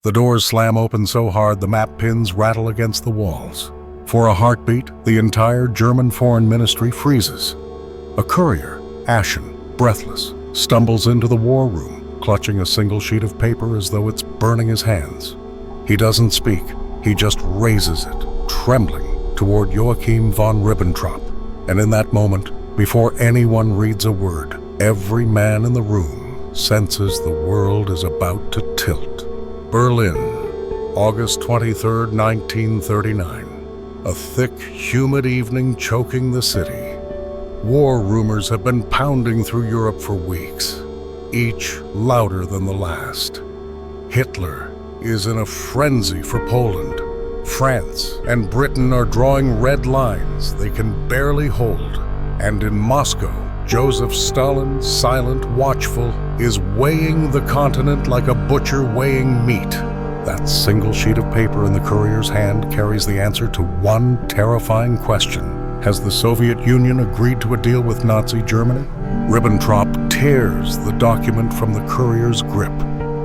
The doors slam open so hard the map pins rattle against the walls. For a heartbeat, the entire German foreign ministry freezes. A courier, ashen, breathless, stumbles into the war room, clutching a single sheet of paper as though it's burning his hands. He doesn't speak, he just raises it, trembling, toward Joachim von Ribbentrop. And in that moment, before anyone reads a word, every man in the room senses the world is about to tilt. Berlin, August 23, 1939. A thick, humid evening choking the city. War rumors have been pounding through Europe for weeks, each louder than the last. Hitler is in a frenzy for Poland. France and Britain are drawing red lines they can barely hold. And in Moscow, Joseph Stalin, silent, watchful, is weighing the continent like a butcher weighing meat. That single sheet of paper in the courier's hand carries the answer to one terrifying question. Has the Soviet Union agreed to a deal with Nazi Germany? Ribbentrop tears the document from the courier's grip.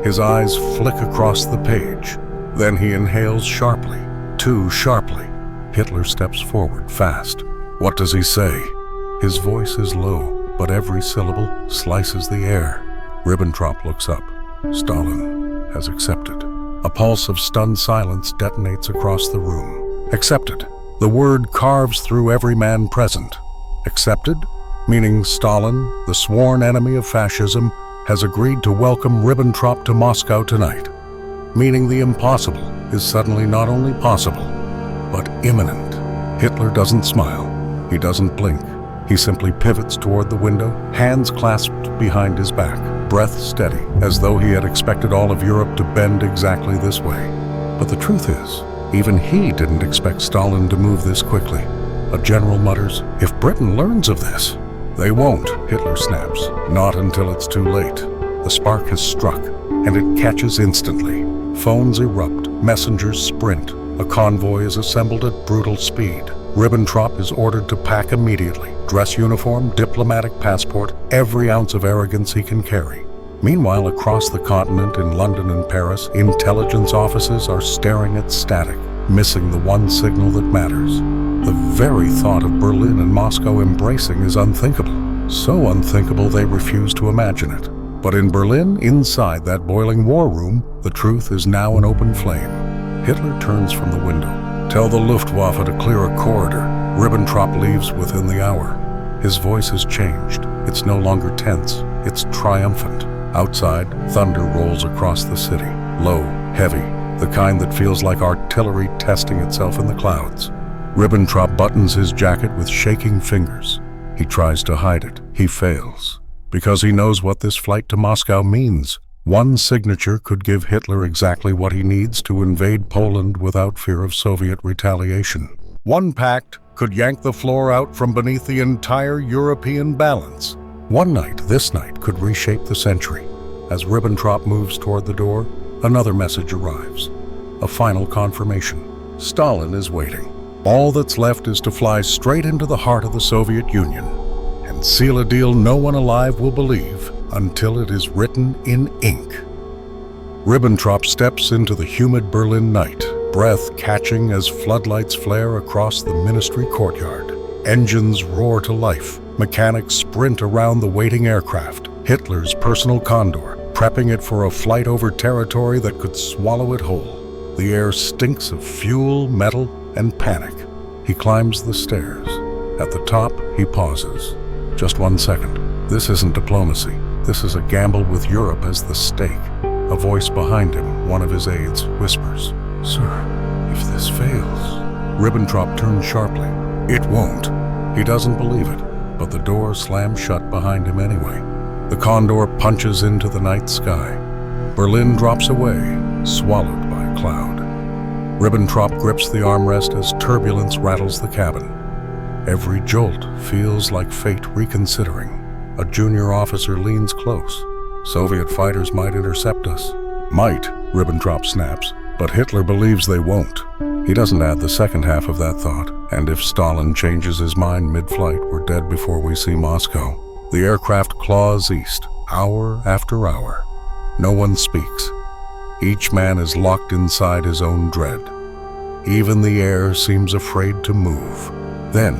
His eyes flick across the page. Then he inhales sharply, too sharply. Hitler steps forward fast. What does he say? His voice is low, but every syllable slices the air. Ribbentrop looks up. Stalin has accepted. A pulse of stunned silence detonates across the room. Accepted. The word carves through every man present. Accepted, meaning Stalin, the sworn enemy of fascism, has agreed to welcome Ribbentrop to Moscow tonight. Meaning the impossible is suddenly not only possible, but imminent. Hitler doesn't smile. He doesn't blink. He simply pivots toward the window, hands clasped behind his back, breath steady, as though he had expected all of Europe to bend exactly this way. But the truth is, even he didn't expect Stalin to move this quickly. A general mutters, "If Britain learns of this." "They won't," Hitler snaps. "Not until it's too late." The spark has struck, and it catches instantly. Phones erupt, messengers sprint. A convoy is assembled at brutal speed. Ribbentrop is ordered to pack immediately. Dress uniform, diplomatic passport, every ounce of arrogance he can carry. Meanwhile, across the continent, in London and Paris, intelligence offices are staring at static, missing the one signal that matters. The very thought of Berlin and Moscow embracing is unthinkable. So unthinkable they refuse to imagine it. But in Berlin, inside that boiling war room, the truth is now an open flame. Hitler turns from the window. "Tell the Luftwaffe to clear a corridor." Ribbentrop leaves within the hour. His voice has changed. It's no longer tense. It's triumphant. Outside, thunder rolls across the city. Low, heavy, the kind that feels like artillery testing itself in the clouds. Ribbentrop buttons his jacket with shaking fingers. He tries to hide it. He fails. Because he knows what this flight to Moscow means. One signature could give Hitler exactly what he needs to invade Poland without fear of Soviet retaliation. One pact could yank the floor out from beneath the entire European balance. One night, this night, could reshape the century. As Ribbentrop moves toward the door, another message arrives. A final confirmation. Stalin is waiting. All that's left is to fly straight into the heart of the Soviet Union and seal a deal no one alive will believe until it is written in ink. Ribbentrop steps into the humid Berlin night, breath catching as floodlights flare across the ministry courtyard. Engines roar to life. Mechanics sprint around the waiting aircraft, Hitler's personal condor, prepping it for a flight over territory that could swallow it whole. The air stinks of fuel, metal, and panic. He climbs the stairs. At the top, he pauses. Just 1 second. This isn't diplomacy. This is a gamble with Europe as the stake. A voice behind him, one of his aides, whispers, "Sir, if this fails..." Ribbentrop turns sharply. It won't. He doesn't believe it, but the door slams shut behind him anyway. The condor punches into the night sky. Berlin drops away, swallowed by a cloud. Ribbentrop grips the armrest as turbulence rattles the cabin. Every jolt feels like fate reconsidering. A junior officer leans close. "Soviet fighters might intercept us." "Might," Ribbentrop snaps, but Hitler believes they won't. He doesn't add the second half of that thought, and if Stalin changes his mind mid-flight, we're dead before we see Moscow. The aircraft claws east, hour after hour. No one speaks. Each man is locked inside his own dread. Even the air seems afraid to move. Then,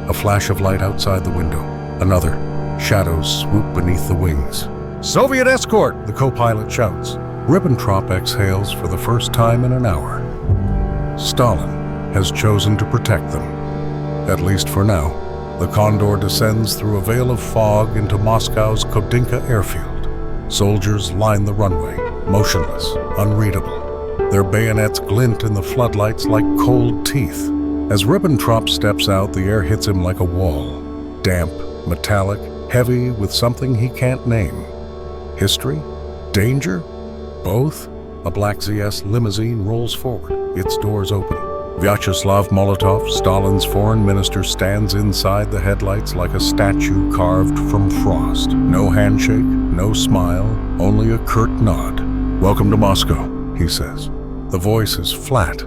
a flash of light outside the window. Another. Shadows swoop beneath the wings. "Soviet escort!" the co-pilot shouts. Ribbentrop exhales for the first time in an hour. Stalin has chosen to protect them. At least for now. The Condor descends through a veil of fog into Moscow's Kodinka airfield. Soldiers line the runway, motionless, unreadable. Their bayonets glint in the floodlights like cold teeth. As Ribbentrop steps out, the air hits him like a wall. Damp, metallic, heavy with something he can't name. History? Danger? Both? A black ZS limousine rolls forward, its doors open. Vyacheslav Molotov, Stalin's foreign minister, stands inside the headlights like a statue carved from frost. No handshake, no smile, only a curt nod. "Welcome to Moscow," he says. The voice is flat,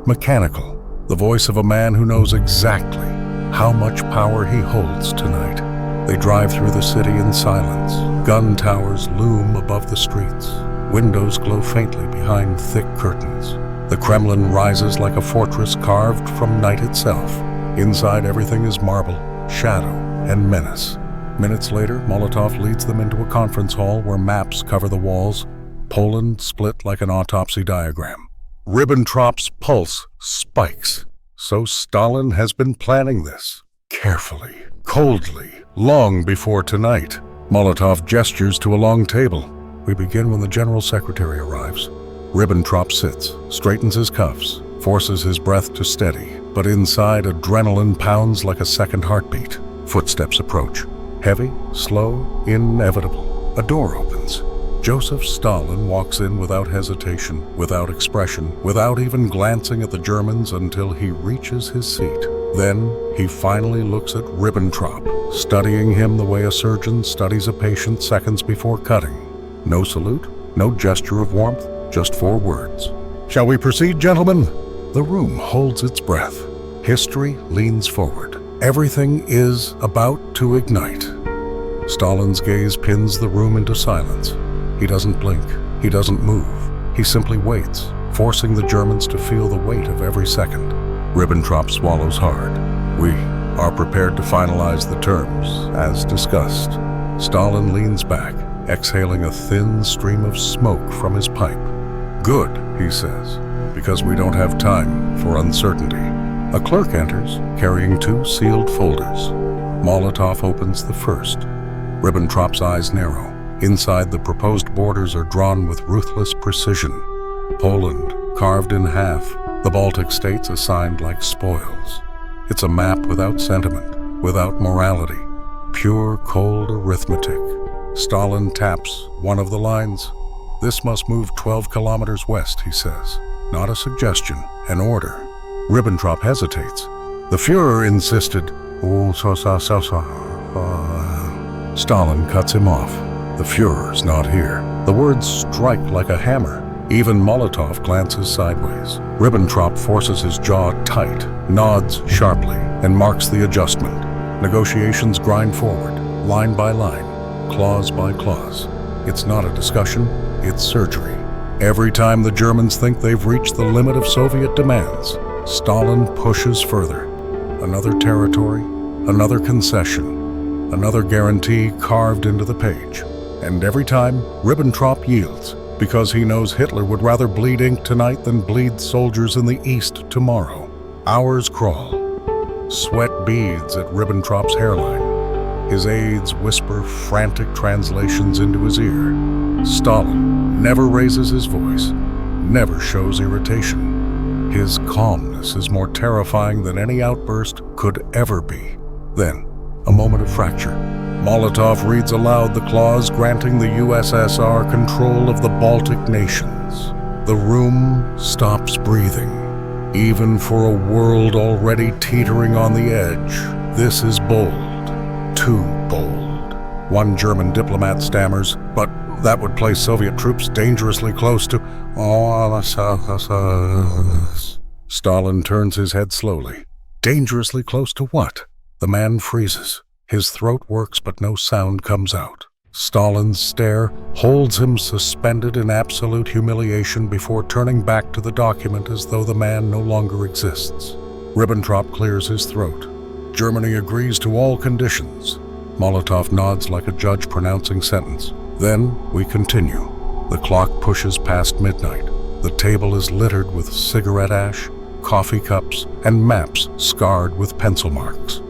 mechanical, the voice of a man who knows exactly how much power he holds tonight. They drive through the city in silence. Gun towers loom above the streets. Windows glow faintly behind thick curtains. The Kremlin rises like a fortress carved from night itself. Inside, everything is marble, shadow, and menace. Minutes later, Molotov leads them into a conference hall where maps cover the walls, Poland split like an autopsy diagram. Ribbentrop's pulse spikes. So Stalin has been planning this. Carefully, coldly, long before tonight. Molotov gestures to a long table. We begin when the General Secretary arrives. Ribbentrop sits, straightens his cuffs, forces his breath to steady, but inside adrenaline pounds like a second heartbeat. Footsteps approach. Heavy, slow, inevitable. A door opens. Joseph Stalin walks in without hesitation, without expression, without even glancing at the Germans until he reaches his seat. Then he finally looks at Ribbentrop, studying him the way a surgeon studies a patient seconds before cutting. No salute, no gesture of warmth, just 4 words. "Shall we proceed, gentlemen?" The room holds its breath. History leans forward. Everything is about to ignite. Stalin's gaze pins the room into silence. He doesn't blink. He doesn't move. He simply waits, forcing the Germans to feel the weight of every second. Ribbentrop swallows hard. "We are prepared to finalize the terms, as discussed." Stalin leans back, exhaling a thin stream of smoke from his pipe. "Good," he says, "because we don't have time for uncertainty." A clerk enters, carrying 2 sealed folders. Molotov opens the first. Ribbentrop's eyes narrow. Inside, the proposed borders are drawn with ruthless precision. Poland, carved in half, the Baltic states assigned like spoils. It's a map without sentiment, without morality, pure cold arithmetic. Stalin taps one of the lines. "This must move 12 kilometers west," he says. Not a suggestion, an order. Ribbentrop hesitates. The Führer insisted. Stalin cuts him off. The Führer's not here. The words strike like a hammer. Even Molotov glances sideways. Ribbentrop forces his jaw tight, nods sharply, and marks the adjustment. Negotiations grind forward, line by line, clause by clause. It's not a discussion, it's surgery. Every time the Germans think they've reached the limit of Soviet demands, Stalin pushes further. Another territory, another concession, another guarantee carved into the page. And every time, Ribbentrop yields, because he knows Hitler would rather bleed ink tonight than bleed soldiers in the East tomorrow. Hours crawl. Sweat beads at Ribbentrop's hairline. His aides whisper frantic translations into his ear. Stalin never raises his voice, never shows irritation. His calmness is more terrifying than any outburst could ever be. Then, a moment of fracture. Molotov reads aloud the clause granting the USSR control of the Baltic nations. The room stops breathing. Even for a world already teetering on the edge, this is bold. Too bold. One German diplomat stammers, "But that would place Soviet troops dangerously close to..." Stalin turns his head slowly. Dangerously close to what? The man freezes. His throat works, but no sound comes out. Stalin's stare holds him suspended in absolute humiliation before turning back to the document as though the man no longer exists. Ribbentrop clears his throat. Germany agrees to all conditions. Molotov nods like a judge pronouncing sentence. Then we continue. The clock pushes past midnight. The table is littered with cigarette ash, coffee cups, and maps scarred with pencil marks.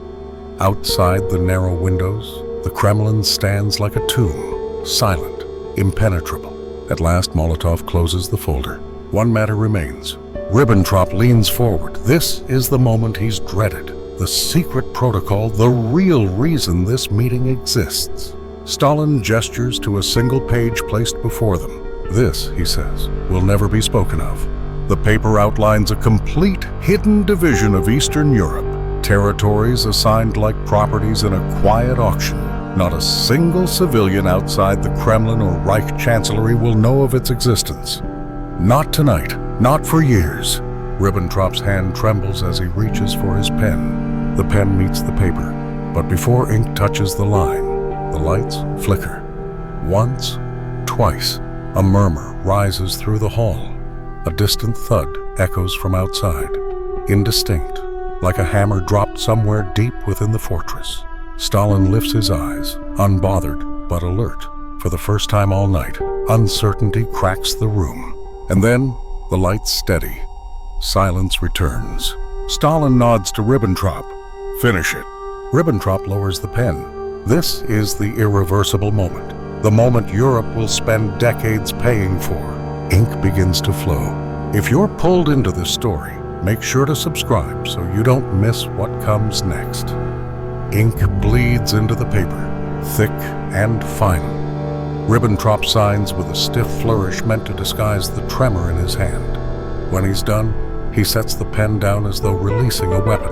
Outside the narrow windows, the Kremlin stands like a tomb, silent, impenetrable. At last, Molotov closes the folder. One matter remains. Ribbentrop leans forward. This is the moment he's dreaded. The secret protocol, the real reason this meeting exists. Stalin gestures to a single page placed before them. This, he says, will never be spoken of. The paper outlines a complete, hidden division of Eastern Europe. Territories assigned like properties in a quiet auction. Not a single civilian outside the Kremlin or Reich Chancellery will know of its existence. Not tonight, not for years. Ribbentrop's hand trembles as he reaches for his pen. The pen meets the paper, but before ink touches the line, the lights flicker. Once, twice, a murmur rises through the hall. A distant thud echoes from outside, indistinct, like a hammer dropped somewhere deep within the fortress. Stalin lifts his eyes, unbothered but alert. For the first time all night, uncertainty cracks the room. And then, the lights steady. Silence returns. Stalin nods to Ribbentrop. Finish it. Ribbentrop lowers the pen. This is the irreversible moment. The moment Europe will spend decades paying for. Ink begins to flow. If you're pulled into this story, make sure to subscribe so you don't miss what comes next. Ink bleeds into the paper, thick and final. Ribbentrop signs with a stiff flourish meant to disguise the tremor in his hand. When he's done, he sets the pen down as though releasing a weapon.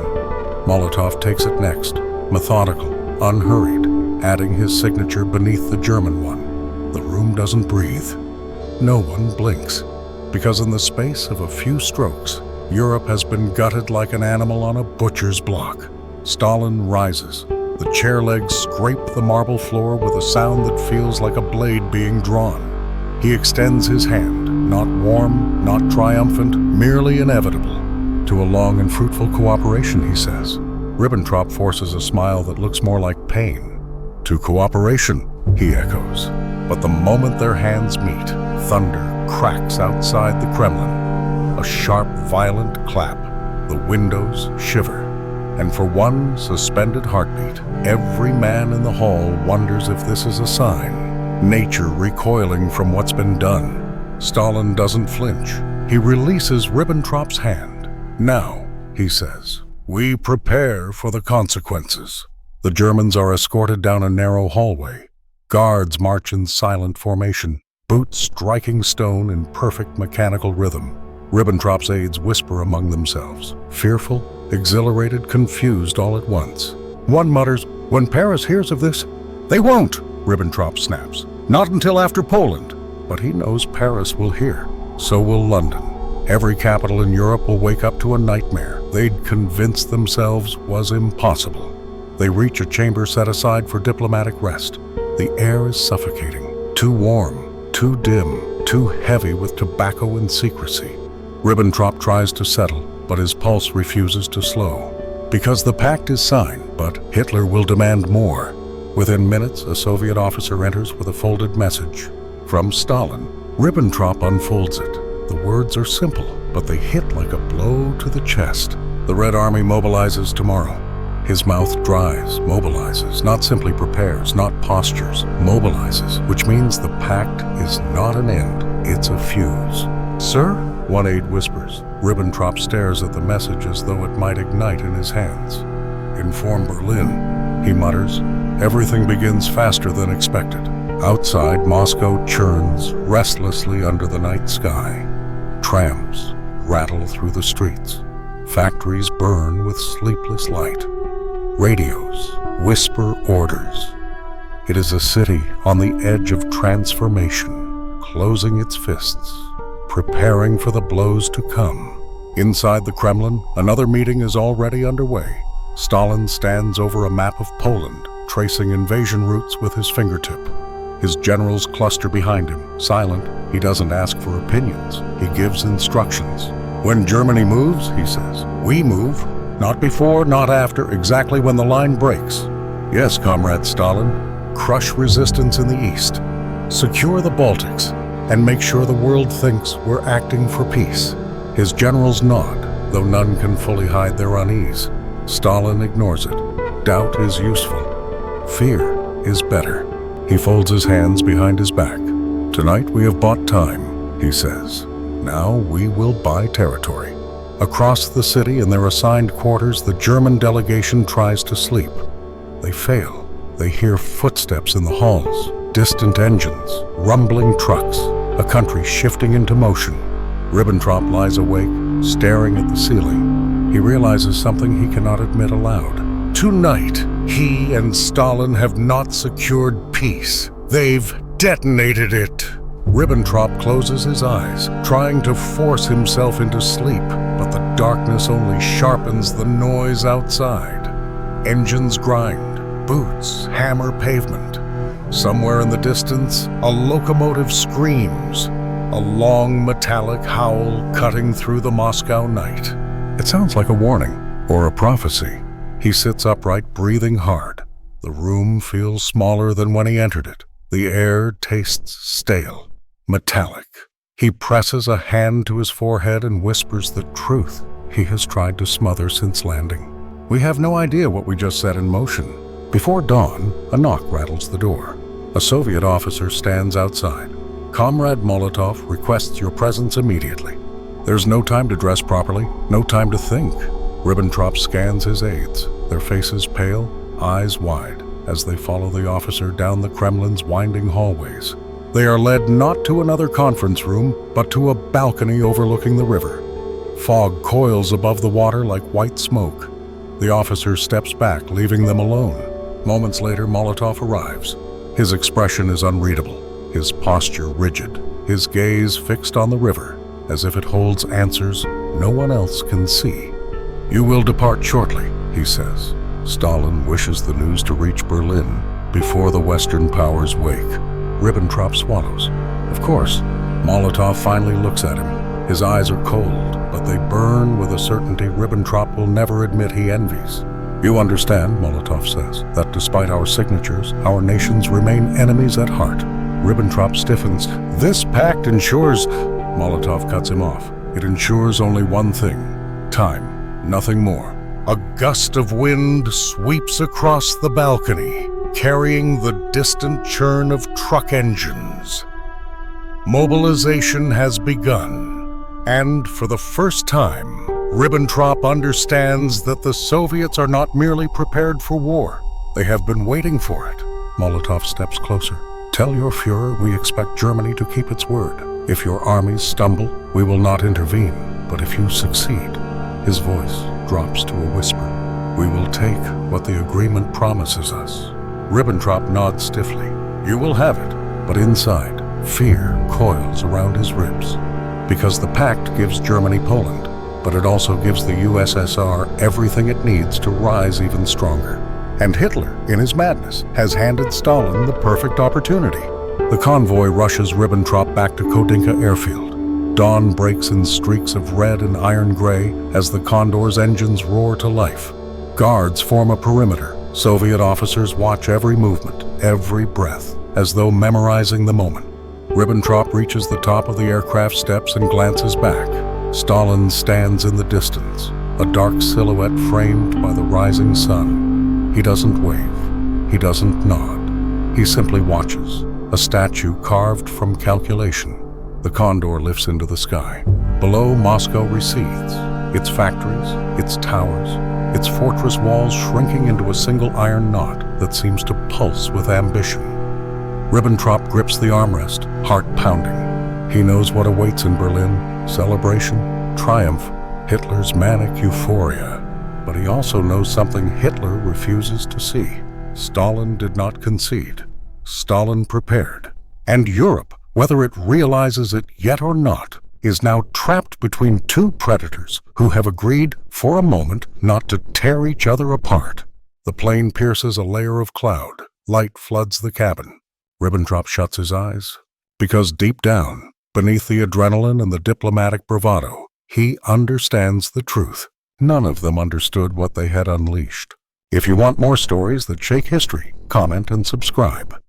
Molotov takes it next, methodical, unhurried, adding his signature beneath the German one. The room doesn't breathe. No one blinks, because in the space of a few strokes, Europe has been gutted like an animal on a butcher's block. Stalin rises. The chair legs scrape the marble floor with a sound that feels like a blade being drawn. He extends his hand, not warm, not triumphant, merely inevitable. To a long and fruitful cooperation, he says. Ribbentrop forces a smile that looks more like pain. To cooperation, he echoes. But the moment their hands meet, thunder cracks outside the Kremlin. A sharp, violent clap. The windows shiver. And for one suspended heartbeat, every man in the hall wonders if this is a sign. Nature recoiling from what's been done. Stalin doesn't flinch. He releases Ribbentrop's hand. Now, he says, we prepare for the consequences. The Germans are escorted down a narrow hallway. Guards march in silent formation, boots striking stone in perfect mechanical rhythm. Ribbentrop's aides whisper among themselves, fearful, exhilarated, confused all at once. One mutters, when Paris hears of this, they won't, Ribbentrop snaps. Not until after Poland. But he knows Paris will hear. So will London. Every capital in Europe will wake up to a nightmare they'd convinced themselves was impossible. They reach a chamber set aside for diplomatic rest. The air is suffocating, too warm, too dim, too heavy with tobacco and secrecy. Ribbentrop tries to settle, but his pulse refuses to slow. Because the pact is signed, but Hitler will demand more. Within minutes, a Soviet officer enters with a folded message. From Stalin. Ribbentrop unfolds it. The words are simple, but they hit like a blow to the chest. The Red Army mobilizes tomorrow. His mouth dries, mobilizes, not simply prepares, not postures, mobilizes, which means the pact is not an end, it's a fuse. Sir? One aide whispers. Ribbentrop stares at the message as though it might ignite in his hands. Inform Berlin, he mutters. Everything begins faster than expected. Outside, Moscow churns restlessly under the night sky. Trams rattle through the streets. Factories burn with sleepless light. Radios whisper orders. It is a city on the edge of transformation, closing its fists, preparing for the blows to come. Inside the Kremlin, another meeting is already underway. Stalin stands over a map of Poland, tracing invasion routes with his fingertip. His generals cluster behind him. Silent, he doesn't ask for opinions. He gives instructions. When Germany moves, he says, we move. Not before, not after, exactly when the line breaks. Yes, Comrade Stalin, crush resistance in the east. Secure the Baltics, and make sure the world thinks we're acting for peace. His generals nod, though none can fully hide their unease. Stalin ignores it. Doubt is useful. Fear is better. He folds his hands behind his back. Tonight we have bought time, he says. Now we will buy territory. Across the city in their assigned quarters, the German delegation tries to sleep. They fail. They hear footsteps in the halls, distant engines, rumbling trucks, a country shifting into motion. Ribbentrop lies awake, staring at the ceiling. He realizes something he cannot admit aloud. Tonight, he and Stalin have not secured peace. They've detonated it. Ribbentrop closes his eyes, trying to force himself into sleep, but the darkness only sharpens the noise outside. Engines grind, boots hammer pavement. Somewhere in the distance, a locomotive screams, a long metallic howl cutting through the Moscow night. It sounds like a warning or a prophecy. He sits upright, breathing hard. The room feels smaller than when he entered it. The air tastes stale, metallic. He presses a hand to his forehead and whispers the truth he has tried to smother since landing. We have no idea what we just set in motion. Before dawn, a knock rattles the door. A Soviet officer stands outside. Comrade Molotov requests your presence immediately. There's no time to dress properly, no time to think. Ribbentrop scans his aides, their faces pale, eyes wide, as they follow the officer down the Kremlin's winding hallways. They are led not to another conference room, but to a balcony overlooking the river. Fog coils above the water like white smoke. The officer steps back, leaving them alone. Moments later, Molotov arrives. His expression is unreadable, his posture rigid, his gaze fixed on the river, as if it holds answers no one else can see. You will depart shortly, he says. Stalin wishes the news to reach Berlin before the Western powers wake. Ribbentrop swallows. Of course, Molotov finally looks at him. His eyes are cold, but they burn with a certainty Ribbentrop will never admit he envies. You understand, Molotov says, that despite our signatures, our nations remain enemies at heart. Ribbentrop stiffens. This pact ensures... Molotov cuts him off. It ensures only one thing. Time. Nothing more. A gust of wind sweeps across the balcony, carrying the distant churn of truck engines. Mobilization has begun, and for the first time, Ribbentrop understands that the Soviets are not merely prepared for war. They have been waiting for it. Molotov steps closer. Tell your Führer we expect Germany to keep its word. If your armies stumble, we will not intervene. But if you succeed, his voice drops to a whisper. We will take what the agreement promises us. Ribbentrop nods stiffly. You will have it. But inside, fear coils around his ribs. Because the pact gives Germany Poland, but it also gives the USSR everything it needs to rise even stronger. And Hitler, in his madness, has handed Stalin the perfect opportunity. The convoy rushes Ribbentrop back to Kodinka airfield. Dawn breaks in streaks of red and iron gray as the Condor's engines roar to life. Guards form a perimeter. Soviet officers watch every movement, every breath, as though memorizing the moment. Ribbentrop reaches the top of the aircraft steps and glances back. Stalin stands in the distance, a dark silhouette framed by the rising sun. He doesn't wave. He doesn't nod. He simply watches. A statue carved from calculation. The Condor lifts into the sky. Below, Moscow recedes, its factories, its towers, its fortress walls shrinking into a single iron knot that seems to pulse with ambition. Ribbentrop grips the armrest, heart pounding. He knows what awaits in Berlin: celebration, triumph, Hitler's manic euphoria. But he also knows something Hitler refuses to see. Stalin did not concede. Stalin prepared. And Europe, whether it realizes it yet or not, is now trapped between two predators who have agreed, for a moment, not to tear each other apart. The plane pierces a layer of cloud. Light floods the cabin. Ribbentrop shuts his eyes, because deep down, beneath the adrenaline and the diplomatic bravado, he understands the truth. None of them understood what they had unleashed. If you want more stories that shake history, comment and subscribe.